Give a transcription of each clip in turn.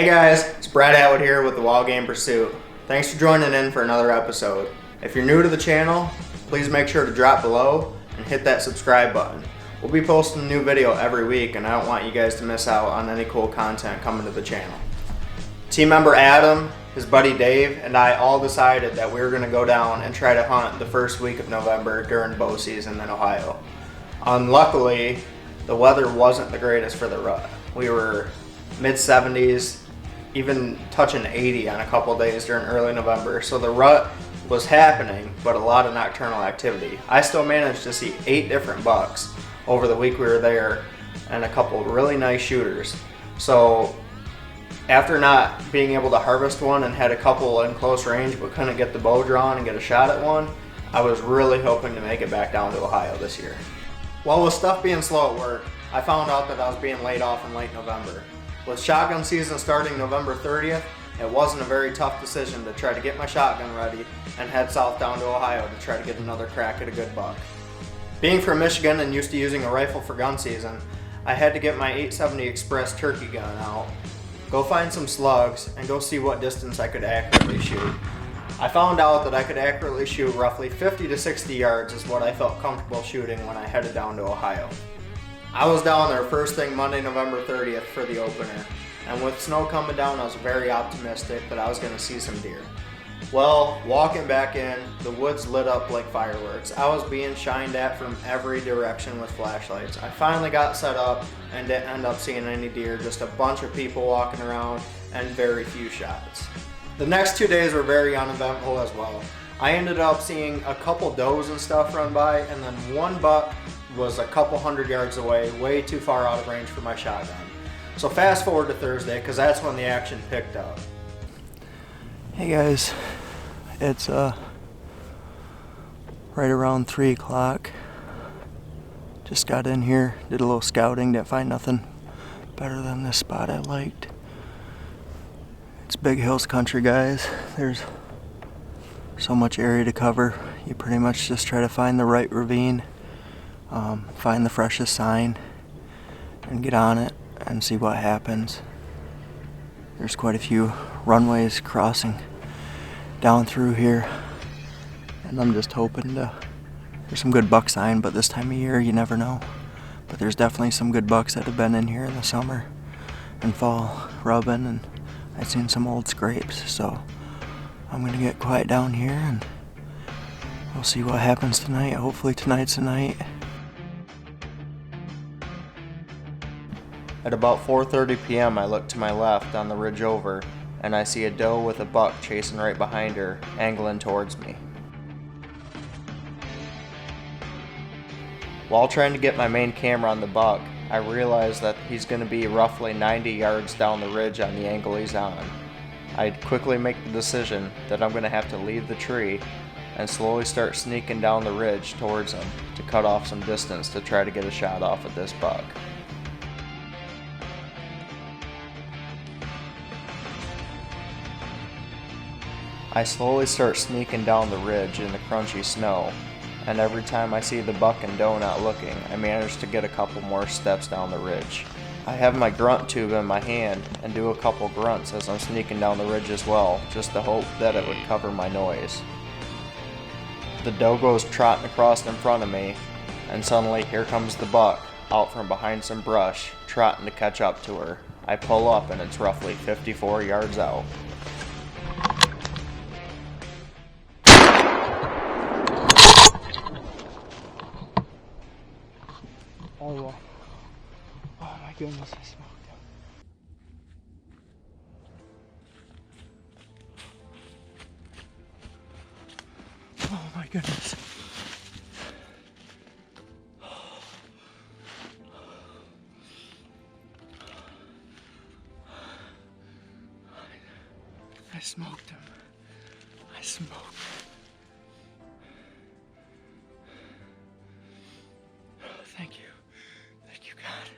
Hey guys, it's Brad Atwood here with the Wildgame Pursuit. Thanks for joining in for another episode. If you're new to the channel, please make sure to drop below and hit that subscribe button. We'll be posting a new video every week and I don't want you guys to miss out on any cool content coming to the channel. Team member Adam, his buddy Dave, and I all decided that we were going to go down and try to hunt the first week of November during bow season in Ohio. Unluckily, the weather wasn't the greatest for the rut. We were mid-70s, even touching 80 on a couple days during early November, so the rut was happening, but a lot of nocturnal activity. I still managed to see 8 different bucks over the week we were there and a couple really nice shooters. So after not being able to harvest one and had a couple in close range but couldn't get the bow drawn and get a shot at one, I was really hoping to make it back down to Ohio this year. Well, with stuff being slow at work, I found out that I was being laid off in late November. With shotgun season starting November 30th, it wasn't a very tough decision to try to get my shotgun ready and head south down to Ohio to try to get another crack at a good buck. Being from Michigan and used to using a rifle for gun season, I had to get my 870 Express turkey gun out, go find some slugs, and go see what distance I could accurately shoot. I found out that I could accurately shoot roughly 50 to 60 yards is what I felt comfortable shooting when I headed down to Ohio. I was down there first thing Monday, November 30th for the opener, and with snow coming down, I was very optimistic that I was going to see some deer. Well, walking back in, the woods lit up like fireworks. I was being shined at from every direction with flashlights. I finally got set up and didn't end up seeing any deer, just a bunch of people walking around and very few shots. The next 2 days were very uneventful as well. I ended up seeing a couple does and stuff run by, and then one buck was a couple hundred yards away, way too far out of range for my shotgun. So fast forward to Thursday, because that's when the action picked up. Hey guys, it's right around 3 o'clock. Just got in here, did a little scouting, didn't find nothing better than this spot I liked. It's Big Hills country, guys. There's so much area to cover. You pretty much just try to find the right ravine, find the freshest sign, and get on it and see what happens. There's quite a few runways crossing down through here, and I'm just hoping there's some good buck sign, but this time of year you never know. But there's definitely some good bucks that have been in here in the summer and fall rubbing, and I've seen some old scrapes, so I'm gonna get quiet down here and we'll see what happens tonight. Hopefully tonight's the night. At about 4:30 p.m. I look to my left on the ridge over and I see a doe with a buck chasing right behind her, angling towards me. While trying to get my main camera on the buck, I realize that he's going to be roughly 90 yards down the ridge on the angle he's on. I quickly make the decision that I'm going to have to leave the tree and slowly start sneaking down the ridge towards him to cut off some distance to try to get a shot off at this buck. I slowly start sneaking down the ridge in the crunchy snow, and every time I see the buck and doe not looking, I manage to get a couple more steps down the ridge. I have my grunt tube in my hand and do a couple grunts as I'm sneaking down the ridge as well, just to hope that it would cover my noise. The doe goes trotting across in front of me, and suddenly here comes the buck, out from behind some brush, trotting to catch up to her. I pull up and it's roughly 54 yards out. Oh my goodness, I smoked him. Oh my goodness. I smoked him. I smoked him. Thank you. Thank you, God.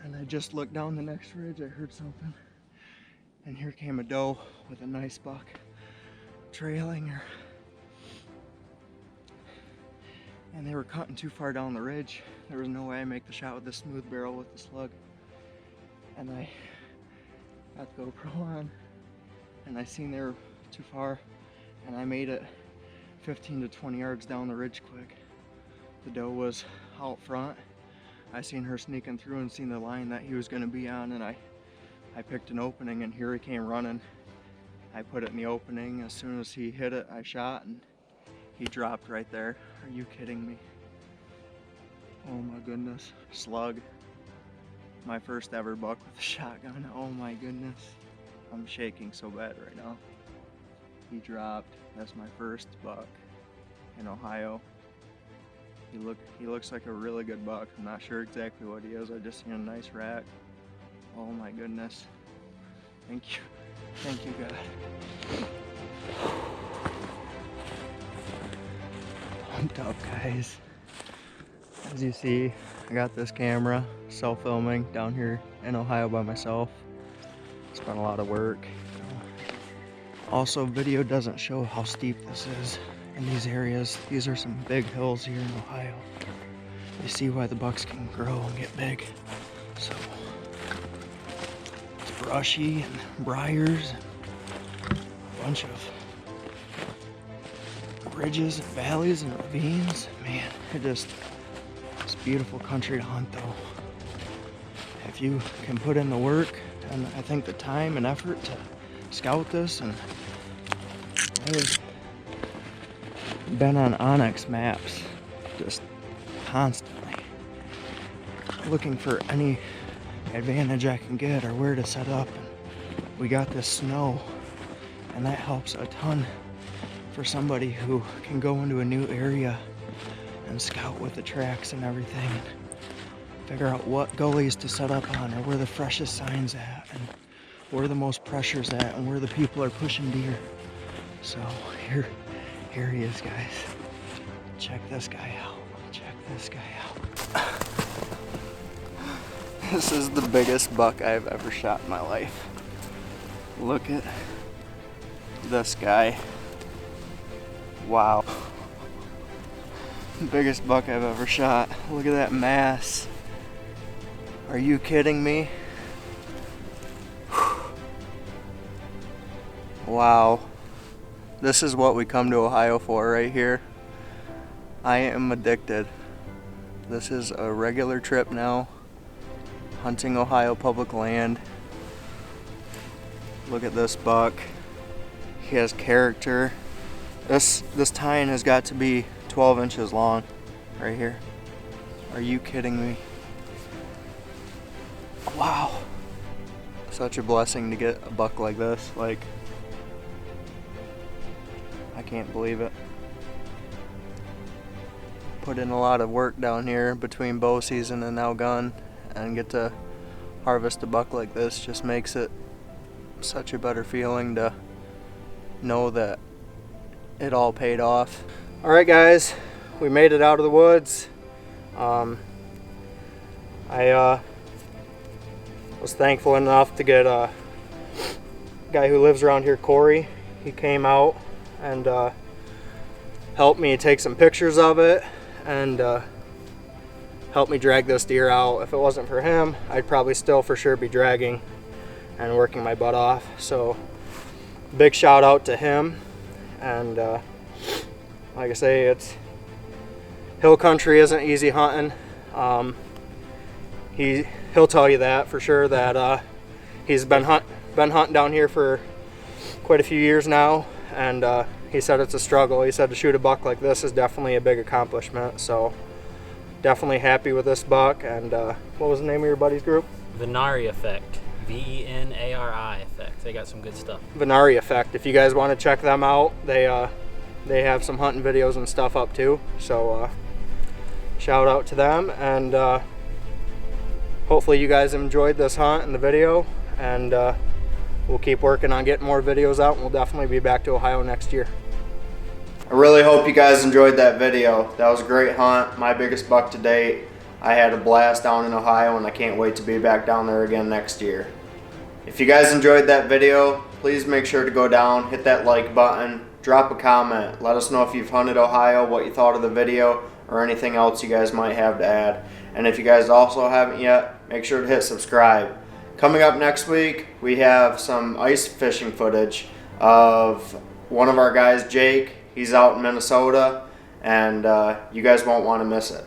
And I just looked down the next ridge, I heard something. And here came a doe with a nice buck trailing her. And they were cutting too far down the ridge. There was no way I'd make the shot with this smooth barrel with the slug. and I got the GoPro on, and I seen they were too far, and I made it 15 to 20 yards down the ridge quick. The doe was out front. I seen her sneaking through and seen the line that he was going to be on, and I picked an opening, and here he came running. I put it in the opening. As soon as he hit it, I shot, and he dropped right there. Are you kidding me? Oh my goodness. Slug. My first ever buck with a shotgun. Oh my goodness. I'm shaking so bad right now. He dropped. That's my first buck in Ohio. He looks like a really good buck. I'm not sure exactly what he is. I just seen a nice rack. Oh my goodness. Thank you. Thank you, God. Pumped up, guys. As you see, I got this camera, self-filming down here in Ohio by myself. It's been a lot of work. Also, video doesn't show how steep this is in these areas. These are some big hills here in Ohio. You see why the bucks can grow and get big. So, it's brushy and briars and a bunch of ridges and valleys and ravines. Man, it's beautiful country to hunt though. If you can put in the work and I think the time and effort to scout this, and I've been on Onyx maps just constantly looking for any advantage I can get or where to set up, and we got this snow, and that helps a ton for somebody who can go into a new area and scout with the tracks and everything and figure out what gullies to set up on, or where the freshest signs at, and where the most pressure's at, and where the people are pushing deer. So here he is, guys. Check this guy out. Check this guy out. This is the biggest buck I've ever shot in my life. Look at this guy. Wow. Biggest buck I've ever shot. Look at that mass. Are you kidding me? Wow. This is what we come to Ohio for right here. I am addicted. This is a regular trip now. Hunting Ohio public land. Look at this buck. He has character. This tine has got to be 12 inches long right here. Are you kidding me? Wow. Such a blessing to get a buck like this. Like, I can't believe it. Put in a lot of work down here between bow season and now gun, and get to harvest a buck like this just makes it such a better feeling to know that it all paid off. Alright guys, we made it out of the woods. I was thankful enough to get a guy who lives around here, Corey. He came out and helped me take some pictures of it and helped me drag this deer out. If it wasn't for him, I'd probably still for sure be dragging and working my butt off. So big shout out to him. And like I say, it's hill country isn't easy hunting. He'll tell you that for sure, that he's been hunting down here for quite a few years now, and he said it's a struggle. He said to shoot a buck like this is definitely a big accomplishment. So definitely happy with this buck. And what was the name of your buddy's group? Venari Effect. VENARI Effect. They got some good stuff. Venari Effect. If you guys want to check them out, they have some hunting videos and stuff up too. So shout out to them, and hopefully you guys enjoyed this hunt and the video, and we'll keep working on getting more videos out, and we'll definitely be back to Ohio next year. I really hope you guys enjoyed that video. That was a great hunt, my biggest buck to date. I had a blast down in Ohio, and I can't wait to be back down there again next year. If you guys enjoyed that video, please make sure to go down, hit that like button, drop a comment. Let us know if you've hunted Ohio, what you thought of the video, or anything else you guys might have to add. And if you guys also haven't yet, make sure to hit subscribe. Coming up next week, we have some ice fishing footage of one of our guys, Jake. He's out in Minnesota, and you guys won't want to miss it.